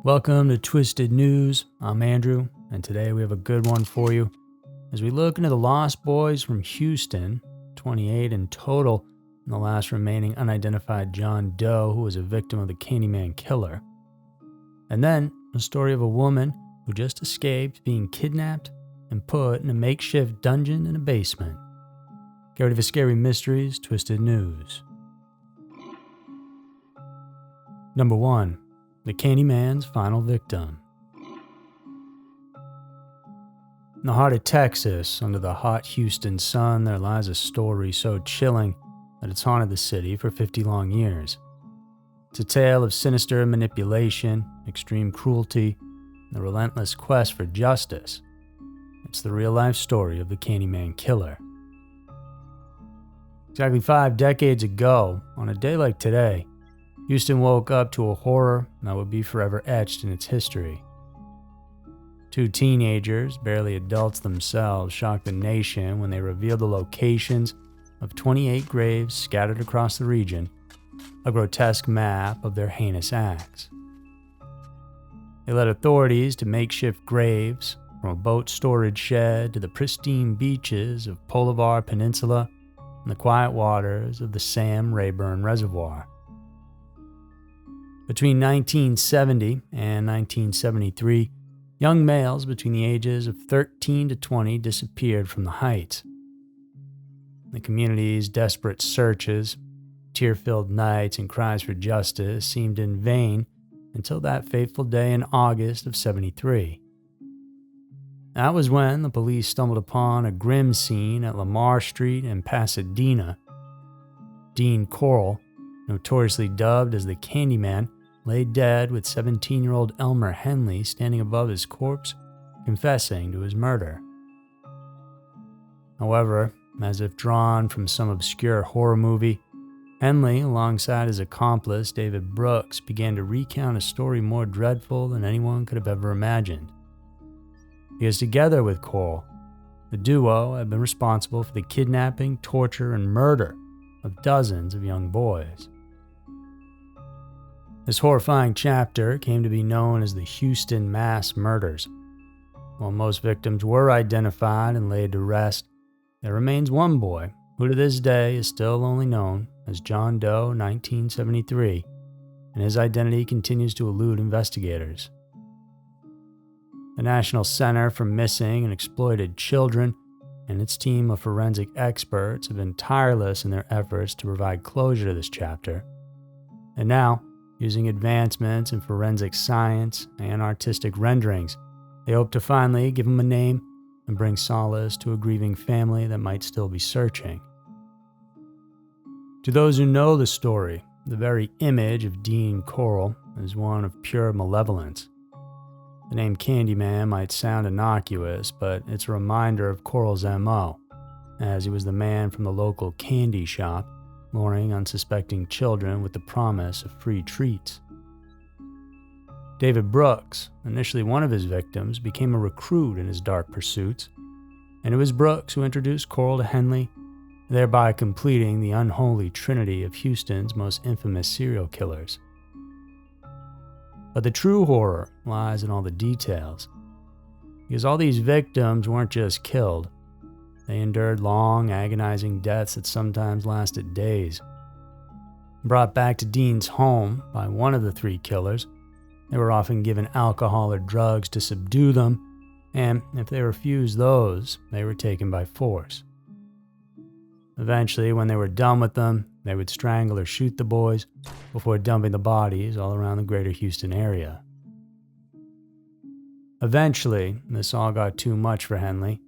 Welcome to Twisted News. I'm Andrew, and today we have a good one for you as we look into the lost boys from Houston, 28 in total, and the last remaining unidentified John Doe, who was a victim of the Candyman killer. And then, a story of a woman who just escaped being kidnapped and put in a makeshift dungeon in a basement. Get ready for Scary Mysteries, Twisted News. Number 1. The Candyman's final victim. In the heart of Texas, under the hot Houston sun, there lies a story so chilling that it's haunted the city for 50 long years. It's a tale of sinister manipulation, extreme cruelty, and the relentless quest for justice. It's the real-life story of the Candyman killer. Exactly 5 decades ago, on a day like today, Houston woke up to a horror that would be forever etched in its history. 2 teenagers, barely adults themselves, shocked the nation when they revealed the locations of 28 graves scattered across the region, a grotesque map of their heinous acts. They led authorities to makeshift graves, from a boat storage shed to the pristine beaches of Bolivar Peninsula and the quiet waters of the Sam Rayburn Reservoir. Between 1970 and 1973, young males between the ages of 13 to 20 disappeared from the heights. The community's desperate searches, tear-filled nights, and cries for justice seemed in vain until that fateful day in August of '73. That was when the police stumbled upon a grim scene at Lamar Street in Pasadena. Dean Corll, notoriously dubbed as the Candyman, lay dead with 17-year-old Elmer Henley standing above his corpse, confessing to his murder. However, as if drawn from some obscure horror movie, Henley, alongside his accomplice David Brooks, began to recount a story more dreadful than anyone could have ever imagined. Because together with Corll, the duo had been responsible for the kidnapping, torture, and murder of dozens of young boys. This horrifying chapter came to be known as the Houston Mass Murders. While most victims were identified and laid to rest, there remains one boy who to this day is still only known as John Doe 1973, and his identity continues to elude investigators. The National Center for Missing and Exploited Children and its team of forensic experts have been tireless in their efforts to provide closure to this chapter. And now, using advancements in forensic science and artistic renderings, they hope to finally give him a name and bring solace to a grieving family that might still be searching. To those who know the story, the very image of Dean Corll is one of pure malevolence. The name Candyman might sound innocuous, but it's a reminder of Corll's MO, as he was the man from the local candy shop, luring unsuspecting children with the promise of free treats. David Brooks, initially one of his victims, became a recruit in his dark pursuits, and it was Brooks who introduced Corll to Henley, thereby completing the unholy trinity of Houston's most infamous serial killers. But the true horror lies in all the details, because all these victims weren't just killed. They endured long, agonizing deaths that sometimes lasted days. Brought back to Dean's home by one of the 3 killers, they were often given alcohol or drugs to subdue them, and if they refused those, they were taken by force. Eventually, when they were done with them, they would strangle or shoot the boys before dumping the bodies all around the greater Houston area. Eventually, this all got too much for Henley.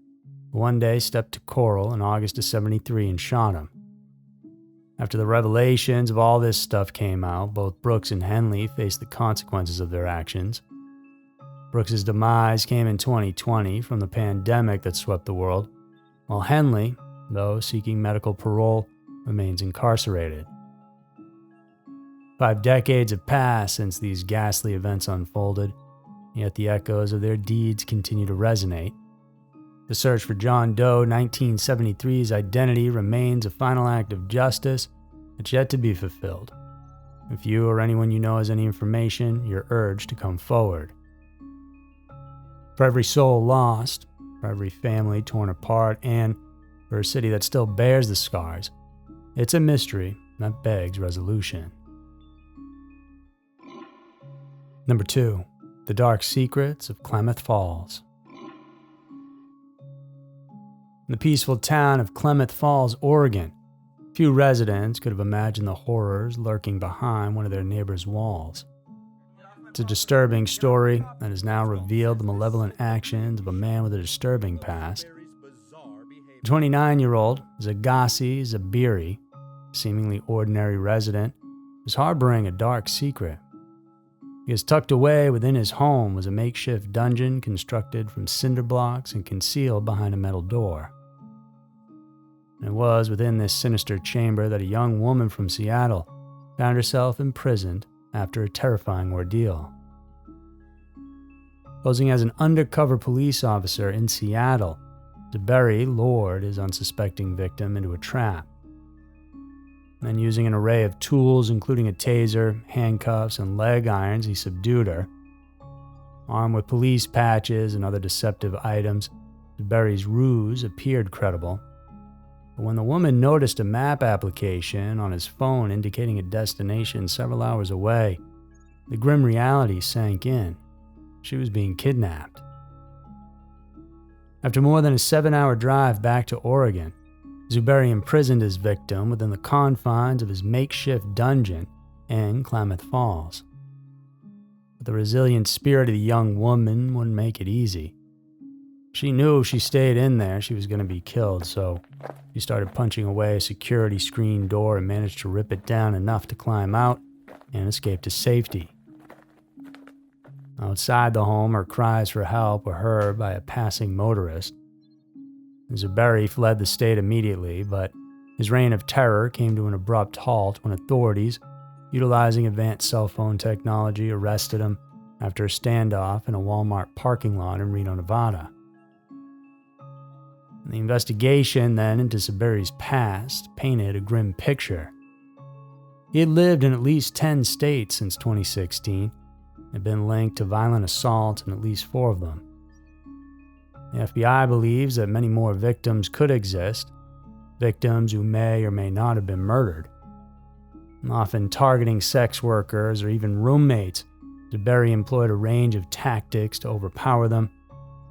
One day stepped to Corll in August of '73 and shot him. After the revelations of all this stuff came out, both Brooks and Henley faced the consequences of their actions. Brooks' demise came in 2020 from the pandemic that swept the world, while Henley, though seeking medical parole, remains incarcerated. 5 decades have passed since these ghastly events unfolded, yet the echoes of their deeds continue to resonate. The search for John Doe 1973's identity remains a final act of justice that's yet to be fulfilled. If you or anyone you know has any information, you're urged to come forward. For every soul lost, for every family torn apart, and for a city that still bears the scars, it's a mystery that begs resolution. Number 2. The Dark Secrets of Klamath Falls. In the peaceful town of Klamath Falls, Oregon, few residents could have imagined the horrors lurking behind one of their neighbors' walls. It's a disturbing story that has now revealed the malevolent actions of a man with a disturbing past. The 29-year-old Zagassi Zabiri, a seemingly ordinary resident, was harboring a dark secret. Because tucked away within his home was a makeshift dungeon constructed from cinder blocks and concealed behind a metal door. And it was within this sinister chamber that a young woman from Seattle found herself imprisoned after a terrifying ordeal. Posing as an undercover police officer in Seattle, Zabiri lured his unsuspecting victim into a trap. Then, using an array of tools, including a taser, handcuffs, and leg irons, he subdued her. Armed with police patches and other deceptive items, Zabiri's ruse appeared credible. But when the woman noticed a map application on his phone indicating a destination several hours away, the grim reality sank in. She was being kidnapped. After more than a 7-hour drive back to Oregon, Zabiri imprisoned his victim within the confines of his makeshift dungeon in Klamath Falls. But the resilient spirit of the young woman wouldn't make it easy. She knew if she stayed in there, she was going to be killed, so she started punching away a security screen door and managed to rip it down enough to climb out and escape to safety. Outside the home, her cries for help were heard by a passing motorist. Zabiri fled the state immediately, but his reign of terror came to an abrupt halt when authorities, utilizing advanced cell phone technology, arrested him after a standoff in a Walmart parking lot in Reno, Nevada. The investigation then into Zabiri's past painted a grim picture. He had lived in at least 10 states since 2016 and had been linked to violent assaults in at least 4 of them. The FBI believes that many more victims could exist, victims who may or may not have been murdered. Often targeting sex workers or even roommates, Zabiri employed a range of tactics to overpower them,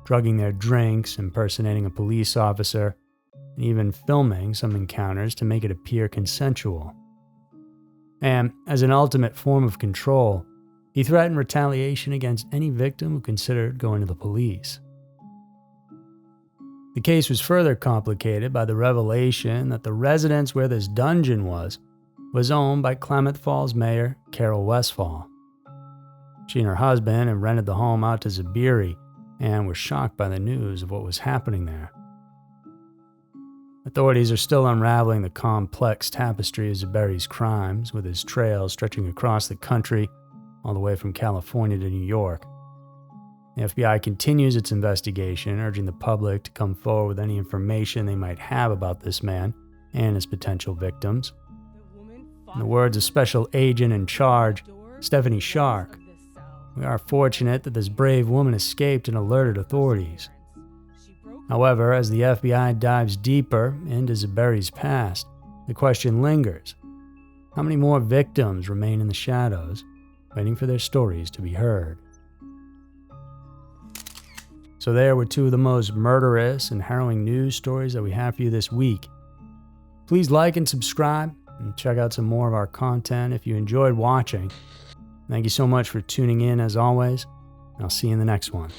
drugging their drinks, impersonating a police officer, and even filming some encounters to make it appear consensual. And as an ultimate form of control, he threatened retaliation against any victim who considered going to the police. The case was further complicated by the revelation that the residence where this dungeon was owned by Klamath Falls Mayor Carol Westfall. She and her husband had rented the home out to Zabiri and were shocked by the news of what was happening there. Authorities are still unraveling the complex tapestry of Zabiri's crimes, with his trails stretching across the country all the way from California to New York. The FBI continues its investigation, urging the public to come forward with any information they might have about this man and his potential victims. In the words of Special Agent in Charge, Stephanie Shark, we are fortunate that this brave woman escaped and alerted authorities. However, as the FBI dives deeper into Zabiri's past, the question lingers. How many more victims remain in the shadows, waiting for their stories to be heard? So there were 2 of the most murderous and harrowing news stories that we have for you this week. Please like and subscribe, and check out some more of our content if you enjoyed watching. Thank you so much for tuning in as always, and I'll see you in the next one.